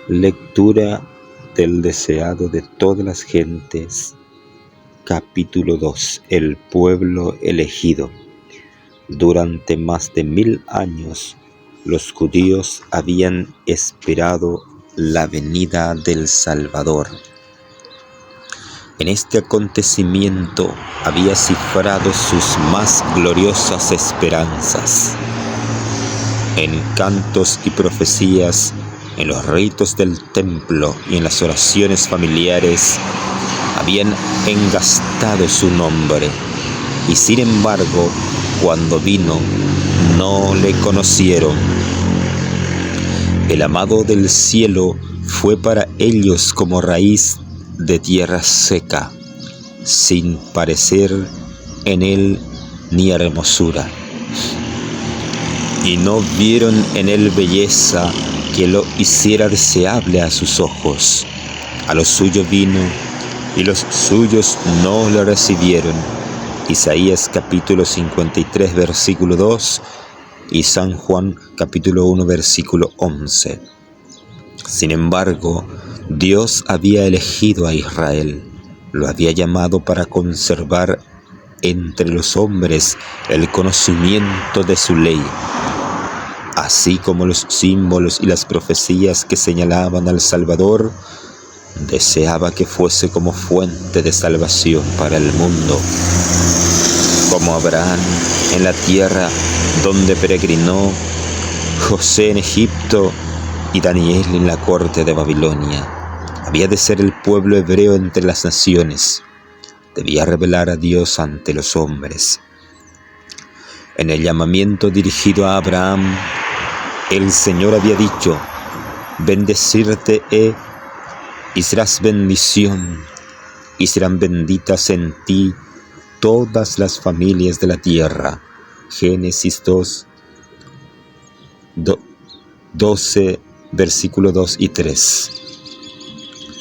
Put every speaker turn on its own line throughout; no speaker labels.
Lectura del deseado de todas las gentes, capítulo 2. El pueblo elegido. Durante más de 1000 años, los judíos habían esperado la venida del Salvador. En este acontecimiento había cifrado sus más gloriosas esperanzas. En cantos y profecías, en los ritos del templo y en las oraciones familiares, habían engastado su nombre, y sin embargo, cuando vino, no le conocieron. El amado del cielo fue para ellos como raíz de tierra seca, sin parecer en él ni hermosura. Y no vieron en él belleza que lo hiciera deseable a sus ojos. A los suyos vino, y los suyos no le recibieron. Isaías capítulo 53, versículo 2, y San Juan capítulo 1, versículo 11. Sin embargo, Dios había elegido a Israel, lo había llamado para conservar entre los hombres el conocimiento de su ley, así como los símbolos y las profecías que señalaban al Salvador. Deseaba que fuese como fuente de salvación para el mundo, como Abraham en la tierra donde peregrinó, José en Egipto y Daniel en la corte de Babilonia. Había de ser el pueblo hebreo entre las naciones, debía revelar a Dios ante los hombres. En el llamamiento dirigido a Abraham, el Señor había dicho: bendecirte he y serás bendición, y serán benditas en ti todas las familias de la tierra. Génesis 12, versículo 2 y 3.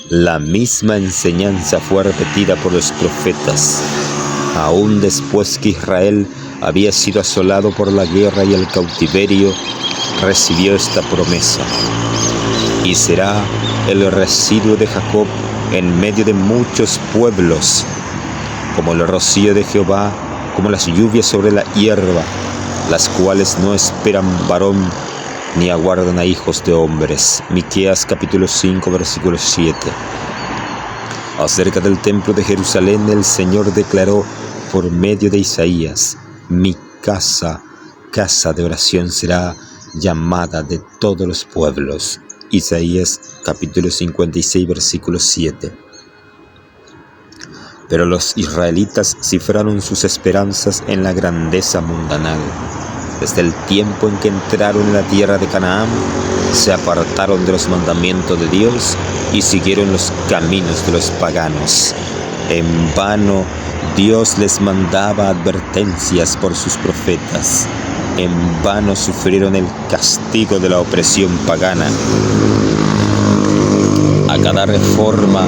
La misma enseñanza fue repetida por los profetas, aún después que Israel había sido asolado por la guerra y el cautiverio. Recibió esta promesa: y será el residuo de Jacob en medio de muchos pueblos, como el rocío de Jehová, como las lluvias sobre la hierba, las cuales no esperan varón ni aguardan a hijos de hombres. Miqueas capítulo 5, versículo 7. Acerca del templo de Jerusalén, el Señor declaró por medio de Isaías: mi casa, casa de oración será llamada de todos los pueblos. Isaías capítulo 56, versículo 7. Pero los israelitas cifraron sus esperanzas en la grandeza mundanal. Desde el tiempo en que entraron en la tierra de Canaán, se apartaron de los mandamientos de Dios y siguieron los caminos de los paganos. En vano Dios les mandaba advertencias por sus profetas. En vano sufrieron el castigo de la opresión pagana. A cada reforma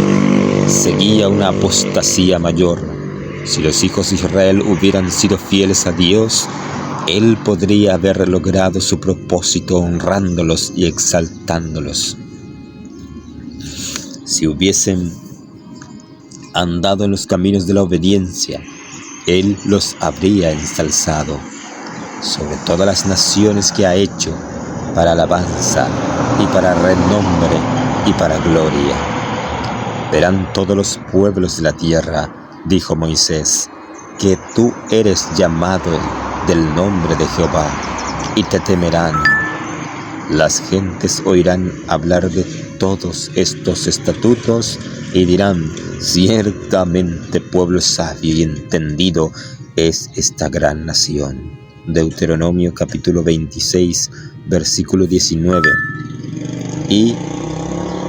seguía una apostasía mayor. Si los hijos de Israel hubieran sido fieles a Dios, Él podría haber logrado su propósito honrándolos y exaltándolos. Si hubiesen andado en los caminos de la obediencia, Él los habría ensalzado sobre todas las naciones que ha hecho, para alabanza y para renombre y para gloria. Verán todos los pueblos de la tierra, dijo Moisés, que tú eres llamado del nombre de Jehová, y te temerán. Las gentes oirán hablar de todos estos estatutos y dirán: ciertamente pueblo sabio y entendido es esta gran nación. Deuteronomio capítulo 26, versículo 19 y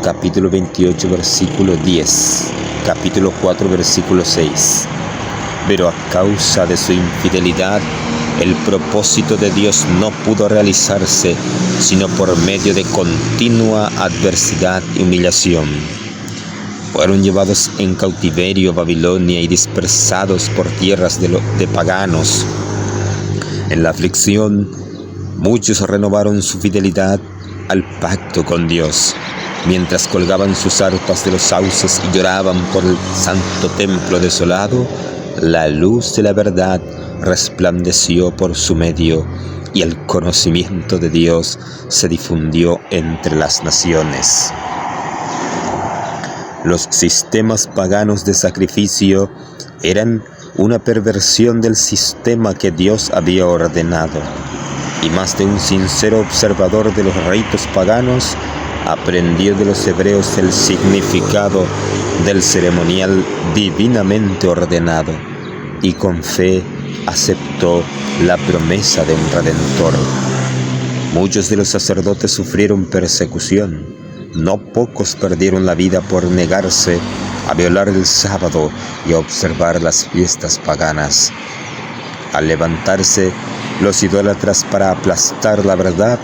capítulo 28, versículo 10, capítulo 4, versículo 6. Pero a causa de su infidelidad, el propósito de Dios no pudo realizarse sino por medio de continua adversidad y humillación. Fueron llevados en cautiverio a Babilonia y dispersados por tierras de paganos. En la aflicción, muchos renovaron su fidelidad al pacto con Dios. mientras colgaban sus arpas de los sauces y lloraban por el santo templo desolado, la luz de la verdad resplandeció por su medio, y el conocimiento de Dios se difundió entre las naciones. Los sistemas paganos de sacrificio eran una perversión del sistema que Dios había ordenado, y más de un sincero observador de los ritos paganos aprendió de los hebreos el significado del ceremonial divinamente ordenado, y con fe aceptó la promesa de un Redentor. Muchos de los sacerdotes sufrieron persecución. No pocos perdieron la vida por negarse a violar el sábado y a observar las fiestas paganas. Al levantarse los idólatras para aplastar la verdad,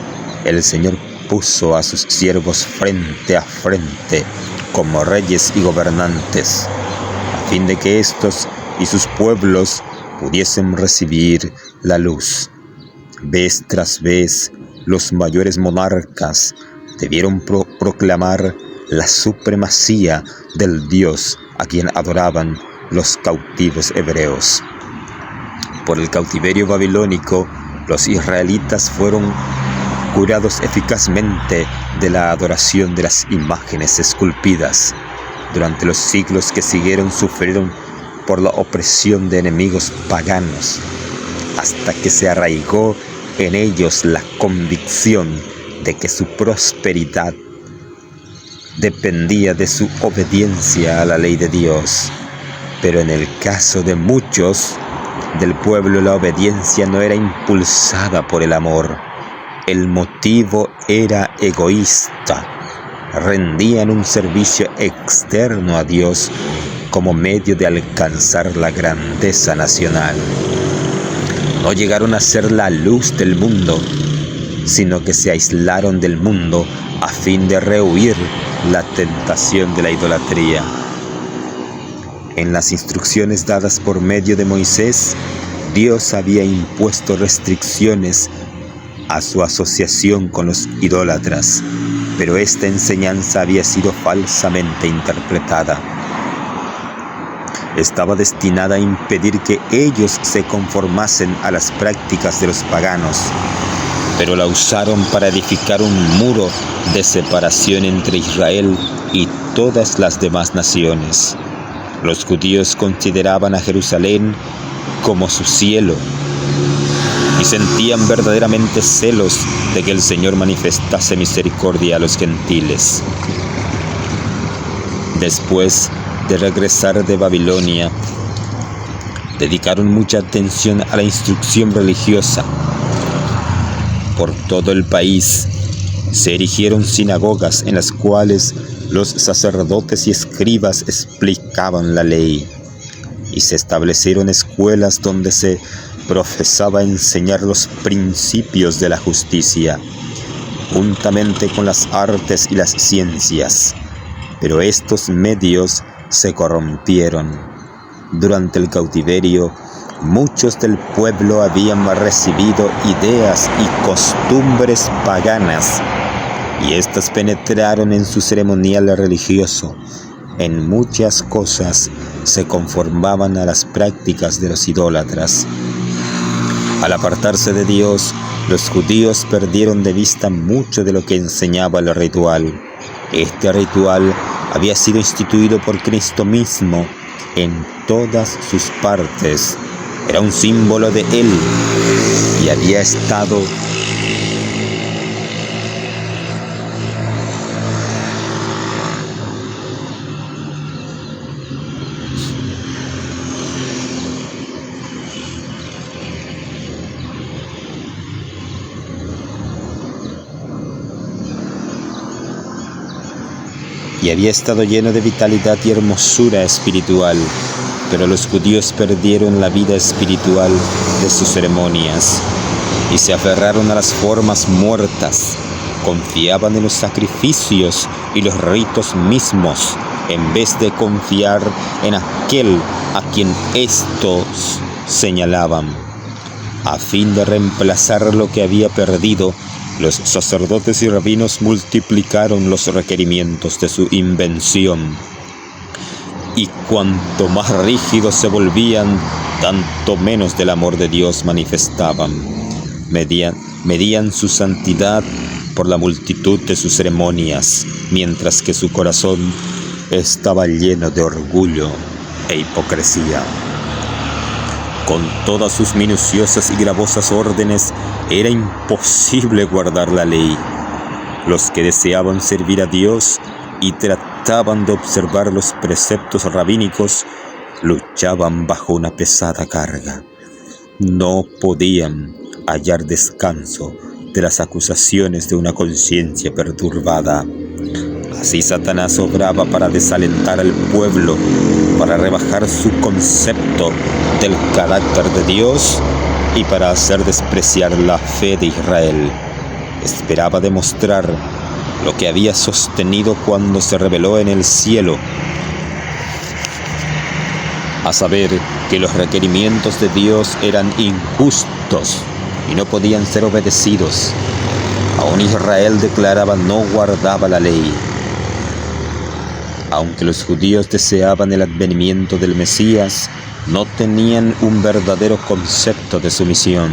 el Señor puso a sus siervos frente a frente como reyes y gobernantes, a fin de que éstos y sus pueblos pudiesen recibir la luz. Vez tras vez, los mayores monarcas debieron proclamar la supremacía del Dios a quien adoraban los cautivos hebreos. Por el cautiverio babilónico, los israelitas fueron curados eficazmente de la adoración de las imágenes esculpidas. Durante los siglos que siguieron sufrieron por la opresión de enemigos paganos, hasta que se arraigó en ellos la convicción de que su prosperidad dependía de su obediencia a la ley de Dios. Pero en el caso de muchos del pueblo, la obediencia no era impulsada por el amor. El motivo era egoísta. Rendían un servicio externo a Dios como medio de alcanzar la grandeza nacional. No llegaron a ser la luz del mundo, sino que se aislaron del mundo a fin de rehuir la tentación de la idolatría. En las instrucciones dadas por medio de Moisés, Dios había impuesto restricciones a su asociación con los idólatras, pero esta enseñanza había sido falsamente interpretada. Estaba destinada a impedir que ellos se conformasen a las prácticas de los paganos, pero la usaron para edificar un muro de separación entre Israel y todas las demás naciones. Los judíos consideraban a Jerusalén como su cielo y sentían verdaderamente celos de que el Señor manifestase misericordia a los gentiles. Después de regresar de Babilonia, dedicaron mucha atención a la instrucción religiosa. Por todo el país se erigieron sinagogas en las cuales los sacerdotes y escribas explicaban la ley, y se establecieron escuelas donde se profesaba enseñar los principios de la justicia, juntamente con las artes y las ciencias. Pero estos medios se corrompieron. Durante el cautiverio, muchos del pueblo habían recibido ideas y costumbres paganas, y éstas penetraron en su ceremonial religioso. En muchas cosas se conformaban a las prácticas de los idólatras. Al apartarse de Dios, los judíos perdieron de vista mucho de lo que enseñaba el ritual. Este ritual había sido instituido por Cristo mismo en todas sus partes. Era un símbolo de Él y había estado lleno de vitalidad y hermosura espiritual, pero los judíos perdieron la vida espiritual de sus ceremonias y se aferraron a las formas muertas. Confiaban en los sacrificios y los ritos mismos, en vez de confiar en aquel a quien estos señalaban. A fin de reemplazar lo que había perdido, Los sacerdotes y rabinos multiplicaron los requerimientos de su invención, y cuanto más rígidos se volvían, tanto menos del amor de Dios manifestaban. Medían su santidad por la multitud de sus ceremonias, mientras que su corazón estaba lleno de orgullo e hipocresía. Con todas sus minuciosas y gravosas órdenes, era imposible guardar la ley. Los que deseaban servir a Dios y trataban de observar los preceptos rabínicos, luchaban bajo una pesada carga. No podían hallar descanso de las acusaciones de una conciencia perturbada. Así Satanás obraba para desalentar al pueblo, para rebajar su concepto del carácter de Dios y para hacer despreciar la fe de Israel. Esperaba demostrar lo que había sostenido cuando se reveló en el cielo, a saber que los requerimientos de Dios eran injustos y no podían ser obedecidos. Aún Israel declaraba no guardaba la ley. Aunque los judíos deseaban el advenimiento del Mesías, no tenían un verdadero concepto de su misión.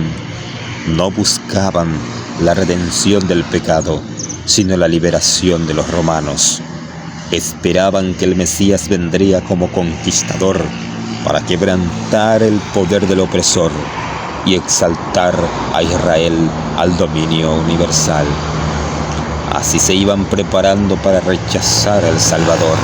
No buscaban la redención del pecado, sino la liberación de los romanos. Esperaban que el Mesías vendría como conquistador para quebrantar el poder del opresor y exaltar a Israel al dominio universal. Así se iban preparando para rechazar al Salvador.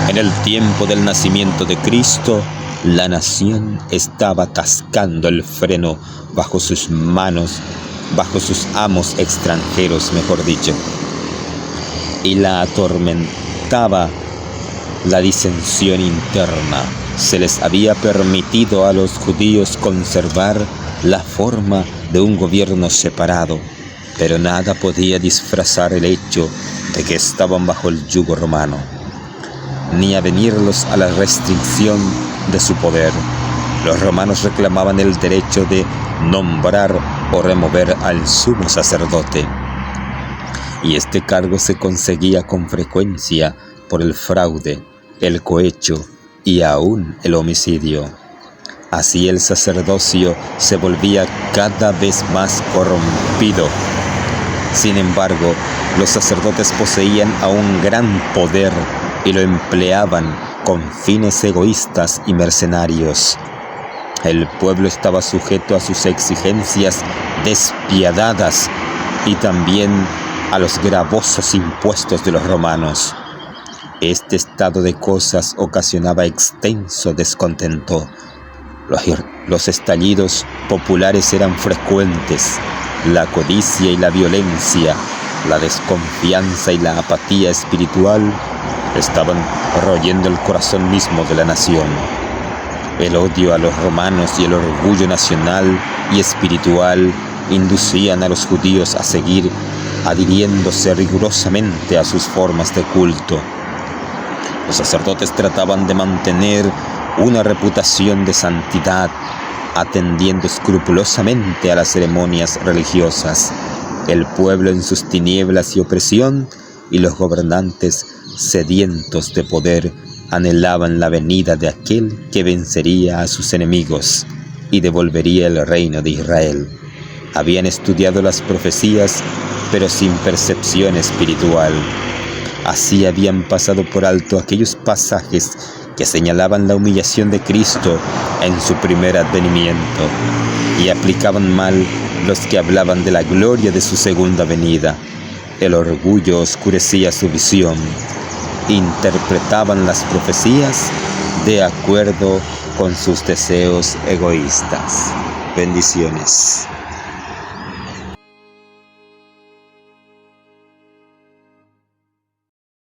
En el tiempo del nacimiento de Cristo, la nación estaba atascando el freno bajo sus manos, bajo sus amos extranjeros, mejor dicho, y la atormentaba la disensión interna. Se les había permitido a los judíos conservar la forma de un gobierno separado, pero nada podía disfrazar el hecho de que estaban bajo el yugo romano, ni avenirlos a la restricción de su poder. Los romanos reclamaban el derecho de nombrar o remover al sumo sacerdote, y este cargo se conseguía con frecuencia por el fraude, el cohecho y aún el homicidio. Así el sacerdocio se volvía cada vez más corrompido. Sin embargo, los sacerdotes poseían aún gran poder y lo empleaban con fines egoístas y mercenarios. El pueblo estaba sujeto a sus exigencias despiadadas y también a los gravosos impuestos de los romanos. Este estado de cosas ocasionaba extenso descontento. Los estallidos populares eran frecuentes. La codicia y la violencia, la desconfianza y la apatía espiritual estaban royendo el corazón mismo de la nación. El odio a los romanos y el orgullo nacional y espiritual inducían a los judíos a seguir adhiriéndose rigurosamente a sus formas de culto. Los sacerdotes trataban de mantener una reputación de santidad, atendiendo escrupulosamente a las ceremonias religiosas. El pueblo en sus tinieblas y opresión, y los gobernantes sedientos de poder anhelaban la venida de aquel que vencería a sus enemigos y devolvería el reino de Israel. Habían estudiado las profecías, pero sin percepción espiritual. Así habían pasado por alto aquellos pasajes que señalaban la humillación de Cristo en su primer advenimiento, y aplicaban mal los que hablaban de la gloria de su segunda venida. El orgullo oscurecía su visión. Interpretaban las profecías de acuerdo con sus deseos egoístas. Bendiciones.